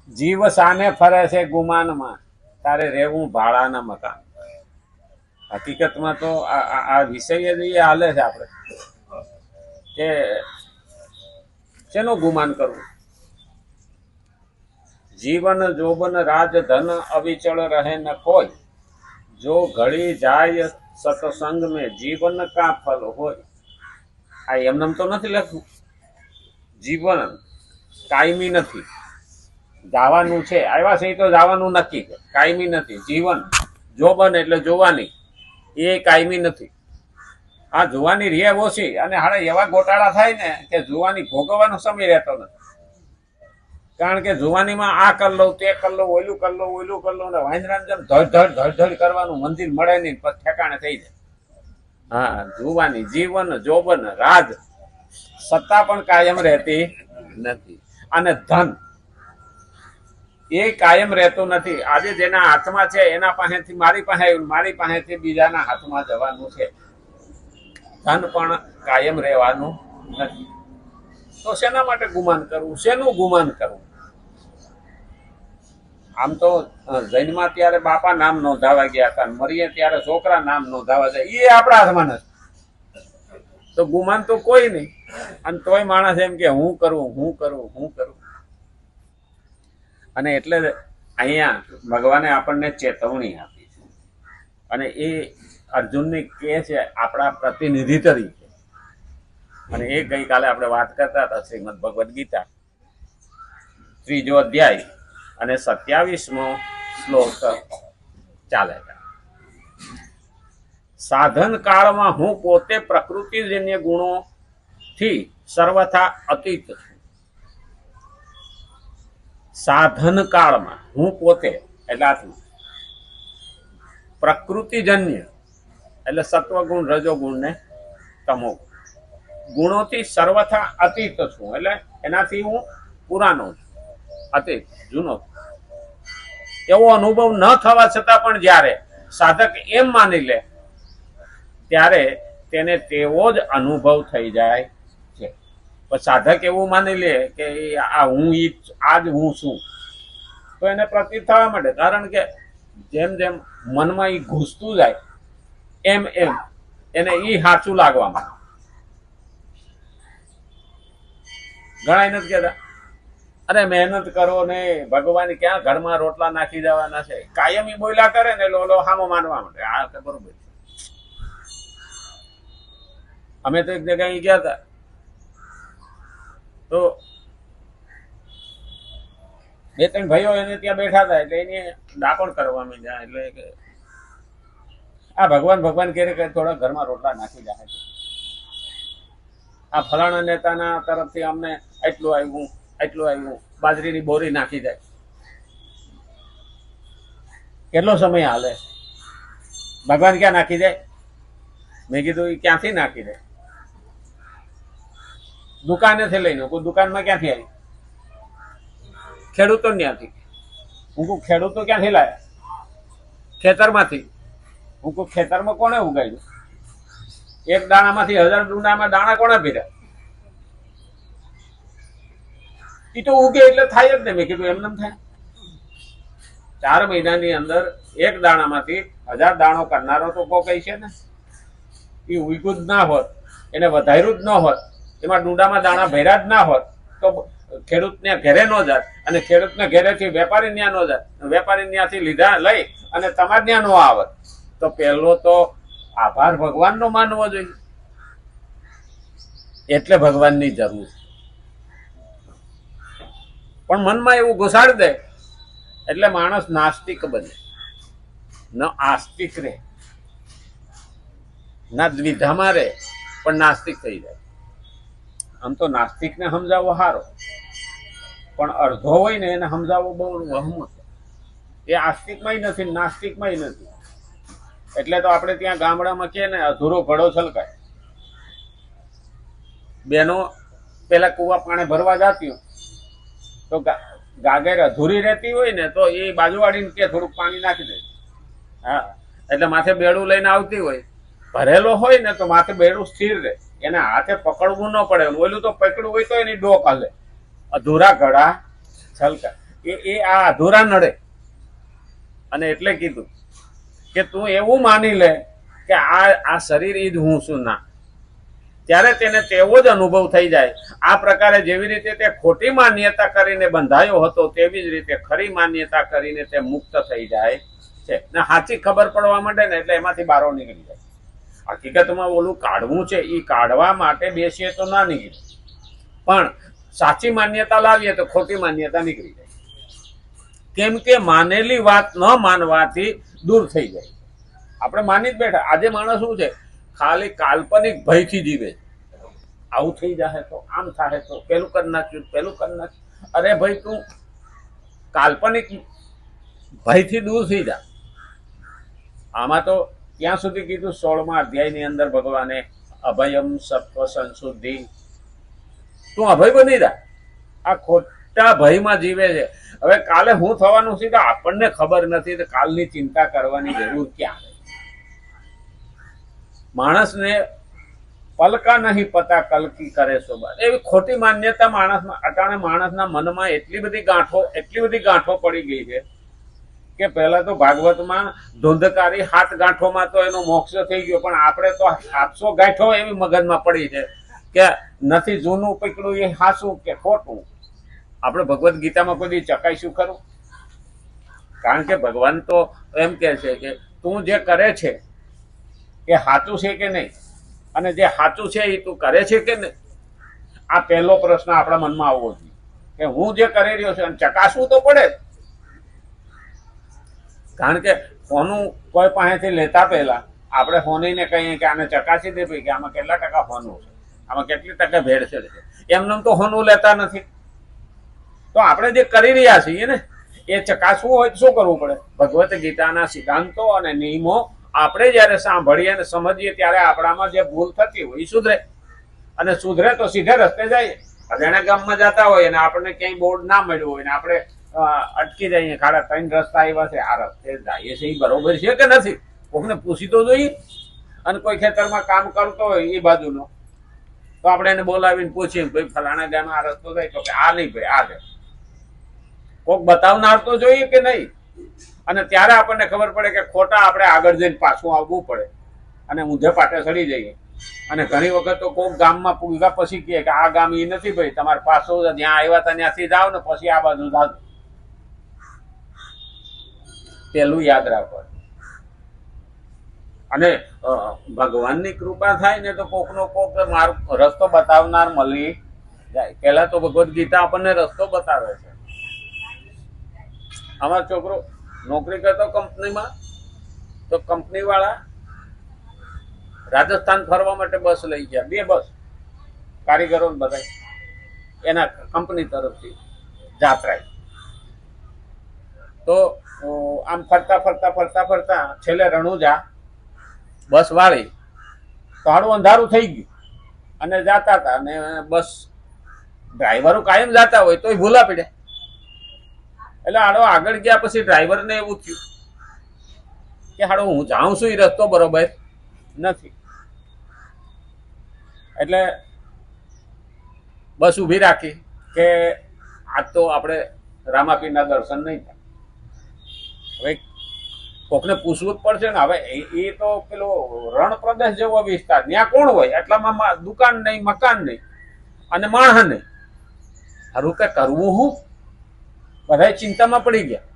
જીવ સામે ફરે છે ગુમાનમાં, તારે રહેવું ભાડાના મકાન. હકીકતમાં તો આ વિષય જ એ હાલે છે આપણે કે શેનું ગુમાન કરવું. જીવન જોબન રાજ ધન અવિચળ રહે ન કોઈ, જો ઘડી જાય સત્સંગ में જીવન કા ફલ હોય. આ એમનેમ તો નથી લખવું. જીવન કાયમી નથી, જવાનું છે, આવ્યા છે તો જવાનું નક્કી, કાયમી નથી. જીવન જોબન એટલે જોવાની, એ કાયમી નથી. આ જોવાની રે ઓછી, અને હાડે એવા ગોટાળા થાય ને કે જોવાની ભોગવવાનો સમય રહેતો નથી. કારણ કે જુવાનીમાં આ કર લઉં, તે કર લઉં, ઓયલું કર લઉં, ઓયલું કર લઉં, ને વાંદરાને જેમ ધડ કરવાનું, મંદિર મળે નહીં, પછી ઠેકાણે થઈ જાય. હા, જુવાની, જીવન, જોબન, રાજ, સત્તા પણ કાયમ રહેતી નથી. અને ધન એ કાયમ રહેતું નથી. આજે જેના હાથમાં છે એના પાસેથી મારી પાસે આવ્યું, મારી પાસેથી બીજાના હાથમાં જવાનું છે. ધન પણ કાયમ રહેવાનું નથી. તો શેના માટે ગુમાન કરવું? શેનું ગુમાન કરવું? આમ તો જૈનમાં ત્યારે બાપા નામ નોંધાવા ગયા હતા, મરીએ ત્યારે છોકરા નામ નોંધાવા જાય, એ આપણા હાથમાં નથી. તો ગુમાન તો કોઈ નહીં. અને તોય માણસ એમ કે હું કરું, હું કરું, હું કરું. અને એટલે અહીંયા ભગવાને આપણને ચેતવણી આપી છે, અને એ અર્જુનને કહે છે આપણા પ્રતિનિધિ તરીકે. અને એ ગઈકાલે આપણે વાત કરતા હતા શ્રીમદ ભગવદ્ ગીતા 3 અધ્યાય અને 27મો શ્લોક ચાલે. સાધન કાળમાં હું પોતે પ્રકૃતિજન્ય ગુણોથી સર્વથા અતીત છું. સાધન કાળમાં હું પોતે એટલે આત્મા, પ્રકૃતિજન્ય એટલે સત્વગુણ, રજોગુણ ને તમોગુણ, ગુણોથી સર્વથા અતીત છું. એટલે એનાથી હું પુરાનો છું, અતીત, જૂનો. એવો અનુભવ ન થવા છતાં પણ જ્યારે સાધક એમ માની લે ત્યારે તેને તેવો જ અનુભવ થઈ જાય છે. પણ સાધક એવું માની લે કે આ હું આજ હું છું, તો એને પ્રતીત થવા માંડે. કારણ કે જેમ જેમ મનમાં એ ઘૂસતું જાય એમ એમ એને એ સાચું લાગવા માંડે. ઘણા નથી કહેતા અરે મહેનત કરો ને ભગવાન ક્યાં ઘરમાં રોટલા નાખી જવાના છે, કાયમી બોલ્યા કરે ને લો હામો માનવા માંડે. આ તો બરોબર. અમે તો એક જગ્યાએ ગયા હતા, તો 2-3 ભાઈઓ એને ત્યાં બેઠા હતા, એટલે એને ડાકોણ કરવા માંડ્યા. એટલે કે આ ભગવાન કહે કે થોડા ઘરમાં રોટલા નાખી જાય, આ ફલાણા નેતાના તરફથી અમને એટલું આવ્યું, બાજરીની બોરી નાખી જાય. કેટલો સમય હાલે? ભગવાન ક્યાં નાખી જાય? મેં કીધું એ ક્યાંથી નાખી દે? દુકાનેથી લઈને, કોઈ દુકાનમાં ક્યાંથી આવી? ખેડૂતો ત્યાંથી. હું કહું ખેડૂતો ક્યાંથી લાયા? ખેતરમાંથી. હું કહું ખેતરમાં કોને ઉગાડ્યું? એક દાણામાંથી 1000 ડુંડામાં દાણા કોને ભર્યા? એ તો ઉગે એટલે થાય જ ને. મેં કીધું એમને થાય? 4 મહિનાની અંદર એક દાણામાંથી 1000 દાણો કરનારો તો કોઈ છે ને. એ ઉગ્યું જ ના હોત, એને વધાર્યું જ ન હોત, એમાં ડુંડામાં દાણા ભર્યા જ ના હોત, તો ખેડૂતને ઘેરે ન જાત, અને ખેડૂતને ઘેરેથી વેપારી ત્યાં ન જાત, વેપારી ત્યાંથી લીધા લઈ અને તમારે ત્યાં ન આવત. તો પહેલો તો આભાર ભગવાનનો માનવો જોઈએ. એટલે ભગવાનની જરૂર. પણ મનમાં એવું ઘુસાડી દે એટલે માણસ નાસ્તિક બને, ન આસ્તિક રહે, ના દ્વિધામાં રહે, પણ નાસ્તિક થઈ જાય. આમ તો નાસ્તિકને સમજાવવો સારો, પણ અડધો હોય ને એને સમજાવવો બહુ વહમો છે. એ આસ્તિકમાંય નથી, નાસ્તિકમાંય નથી. એટલે તો આપણે ત્યાં ગામડામાં કે ને અધૂરો ઘડો છલકાય. બેનો પેલા કુવા પાણી ભરવા જાતી તો ગાગર અધૂરી રહેતી હોય ને તો એ બાજુવાળીને કે થોડુંક પાણી નાખી દે. હા, એટલે માથે બેડું લઈને આવતી હોય, ભરેલો હોય ને તો માથે બેડું સ્થિર રહે, એને હાથે પકડવું ન પડે. ઓલું તો પકડવું હોય તો એની ડોક હાલે. અધૂરા ઘડા છલકાય. એ આ અધૂરા નડે. અને એટલે કીધું કે તું એવું માની લે કે આ શરીર ઈ જ હું છું. ના, ત્યારે તેને તેવો જ અનુભવ થઈ જાય. આ પ્રકારે જેવી રીતે તે ખોટી માન્યતા કરીને બંધાયો હતો તેવી જ રીતે ખરી માન્યતા કરીને તે મુક્ત થઈ જાય છે. ને સાચી ખબર પડવા માંડે ને એટલે એમાંથી બારો નીકળી જાય. હકીકતમાં ઓલું કાઢવું છે એ કાઢવા માટે બેસીએ તો ના નીકળે, પણ સાચી માન્યતા લાવીએ તો ખોટી માન્યતા નીકળી જાય. કેમ કે માનેલી વાત ન માનવાથી દૂર થઈ જાય. આપણે માની જ બેઠા. આજે માણસ શું છે, ખાલી કાલ્પનિક ભયથી જીવે. આવું થઈ જાય તો, આમ થાય તો, પેલું કરી નાખ્યું, પેલું કરી નાખ્યું. અરે ભાઈ, તું કાલ્પનિક ભયથી દૂર થઈ જા. આમાં તો ત્યાં સુધી કીધું 16મા અધ્યાયની અંદર ભગવાને અભયમ સત્વ સંશુદ્ધિ. તું અભય બની જા. આ ખોટા ભયમાં જીવે છે. હવે કાલે હું થવાનું છે તો આપણને ખબર નથી, તો કાલની ચિંતા કરવાની જરૂર ક્યાં? માણસને પલકા નહીં પતા કલકી કરે સોબત. એવી ખોટી માન્યતા અટાણે માણસના મનમાં એટલી બધી ગાંઠો પડી ગઈ છે કે પહેલા તો ભાગવતમાં ધૂંધકારી 7 ગાંઠોમાં તો એનો મોક્ષ થઈ ગયો, પણ આપણે તો 700 ગાંઠો એવી મગજમાં પડી છે કે નથી જૂનું પકડું એ હાસું કે ખોટું. આપણે ભગવદ્ ગીતામાં કોઈ ચકાઈશું ખરું? કારણ કે ભગવાન તો એમ કહે છે કે તું જે કરે છે એ સાચું છે કે નહીં, અને જે સાચું છે એ તું કરે છે કે નહીં? આ પહેલો પ્રશ્ન આપણા મનમાં આવવો જોઈએ કે હું જે કરી રહ્યો છું ચકાસવું તો પડે. કારણ કે ફોનું કોઈ પાસેથી લેતા પહેલા આપણે ફોનીને કહીએ કે આને ચકાસી દે કે આમાં કેટલા ટકા ફોનું છે, આમાં કેટલી ટકા ભેળસેળ છે. એમને તો ફોનું લેતા નથી. તો આપણે જે કરી રહ્યા છીએ ને એ ચકાસવું હોય તો શું કરવું પડે? ભગવદ્ ગીતાના સિદ્ધાંતો અને નિયમો આપણે જયારે સાંભળીએ અને સમજીએ ત્યારે આપણામાં જે ભૂલ થતી હોય એ સુધરે. અને સુધરે તો સીધે રસ્તે જઈએ. અજાણ્યા ગામમાં જતા હોય અને આપણને ક્યાંય બોર્ડ ના મળ્યું હોય ને આપણે અટકી જઈએ, ખાડા 3 રસ્તા આવ્યા છે, આ રસ્તે જઈએ છે એ બરોબર છે કે નથી? કોઈને પૂછી તો જોઈએ. અને કોઈ ખેતરમાં કામ કરતો હોય એ બાજુનો તો આપણે એને બોલાવીને પૂછીએ, ભાઈ ફલાણા ગામ આ રસ્તો થાય, તો કે આ નહીં ભાઈ આ છે. કોક બતાવનાર તો જોઈએ કે નહીં? અને ત્યારે આપણને ખબર પડે કે ખોટા આપણે આગળ જઈને પાછું આવવું પડે અને ઊંધે પાટે ચડી જઈએ. અને ઘણી વખત તો કોઈક ગામમાં પૂગ્યા પછી કહે કે આ ગામ એ નથી ભાઈ, તમારે પાછું જ્યાં આવ્યા હતા ત્યાંથી જાઓ ને પછી આ બાજુ જાઓ. પેલું યાદ રાખવાનું. અને ભગવાનની કૃપા થાય ને તો કોકનો કોક રસ્તો બતાવનાર મળી જાય. પહેલા તો ભગવદ્ ગીતા આપણને રસ્તો બતાવે છે. અમારો છોકરો નોકરી કરતો કંપનીમાં, તો કંપની વાળા રાજસ્થાન ફરવા માટે બસ લઈ ગયા, 2 બસ કારીગરો બધા એના કંપની તરફથી જાત્રા. તો આમ ફરતા છેલ્લે રણુજા બસ વાળી તો હાડું અંધારું થઈ ગયું અને જાતા હતા. અને બસ ડ્રાઈવરો કાયમ જાતા હોય તોય ભૂલા પડ્યા. એટલે હાડો આગળ ગયા પછી ડ્રાઈવરને એવું થયું કે હાડો હું જાઉં છું એ રસ્તો બરોબર નથી. એટલે બસ ઊભી રાખી કે આજ તો આપણે રામાપીરના દર્શન નહીં થાય. હવે કોકને પૂછવું જ પડશે ને. હવે એ તો પેલો રણ પ્રદેશ જેવો વિસ્તાર, ત્યાં કોણ હોય? એટલામાં દુકાન નહીં, મકાન નહીં અને માણસ નહીં. હારું કે કરવું હું? બધા ચિંતામાં પડી ગયા.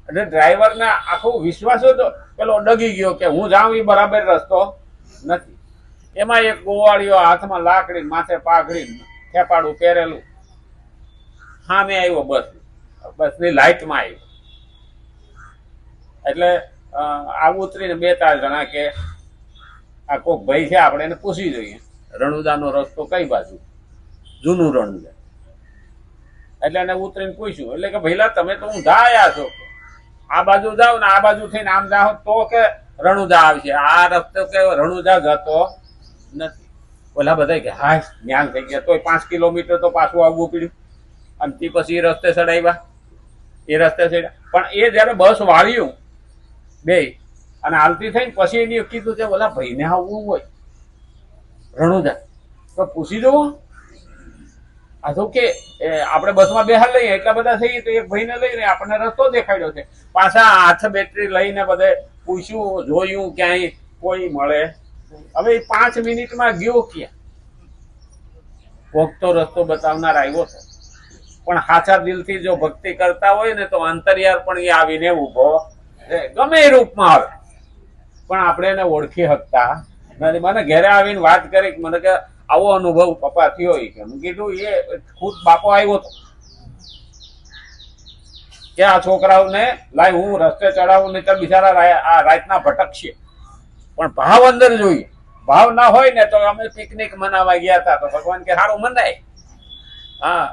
એટલે ડ્રાઈવરને આખો વિશ્વાસ જ પેલો ડગી ગયો કે હું જાઉં એ બરાબર રસ્તો નથી. એમાં એક ગોવાળીઓ હાથમાં લાકડી, માથે પાઘડી, ખેપાડું પહેરેલું સામે આવ્યો બસની લાઈટમાં આવ્યો. એટલે આ ઉતરીને 2-4 જણા કે આ કોક ભાઈ છે, આપણે એને પૂછી જોઈએ રણુદાનો રસ્તો કઈ બાજુ, જૂનું રણુદા. એટલે એને ઉતરીને પૂછ્યું. એટલે કે ભઈલા તમે તો ઊંધા આવ્યા છો, આ બાજુ જાઓ ને આ બાજુ થઈને આમ જાઓ તો કે રણુદા આવશે, આ રસ્તો કે રણુદા જતો નથી. ઓલા બધા કે હા જ્ઞાન થઈ ગયા. તોય 5 કિલોમીટર તો પાછું આવવું પડ્યું. અને તે પછી એ રસ્તે ચડાવ્યા, એ રસ્તે ચડ્યા. પણ એ જયારે બસ વાળ્યું બે અને હાલતી થઈને પછી એને કીધું કે ઓલા ભાઈને આવવું હોય રણુદા તો પૂછી જવું. આ તો કે આપણે બસમાં બેહાર લઈએ એટલા બધા થઈએ તો એક ભાઈને લઈને આપણને રસ્તો દેખાડ્યો છે, પાછા હાથ બેટરી લઈને બધે પૂછ્યું જોયું ક્યાંય કોઈ મળે. હવે 5 મિનિટમાં ગયો ક્યાં? પોગતો રસ્તો બતાવનાર આવ્યો છે, પણ સાચા દિલથી જો ભક્તિ કરતા હોય ને તો અંતરિયાર પણ એ આવીને ઉભો ગમે એ રૂપમાં આવે, પણ આપણે એને ઓળખી શકતા નથી. મને ઘરે આવીને વાત કરી, મને કે આવો અનુભવ પપ્પા થયો કે હું કીધું એ ખુદ બાપો આવ્યો હતો કે આ છોકરાઓને લાય હું રસ્તે ચડાવું, નહીં તો બિચારા આ રાતના ભટકશે, પણ ભાવ અંદર જોઈએ. ભાવ ના હોય ને તો અમે પિકનિક મનાવવા ગયા હતા તો ભગવાન કે સારું મનાય. હા,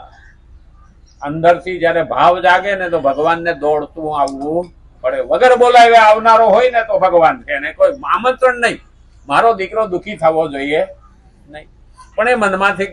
અંદરથી જયારે ભાવ જાગે ને તો ભગવાનને દોડતું આવવું પડે. વગર બોલાવે આવનારો હોય ને તો ભગવાન છે, ને કોઈ આમંત્રણ નહીં મારો દીકરો દુઃખી થવો જોઈએ નહીં, પણ એ મનમાંથી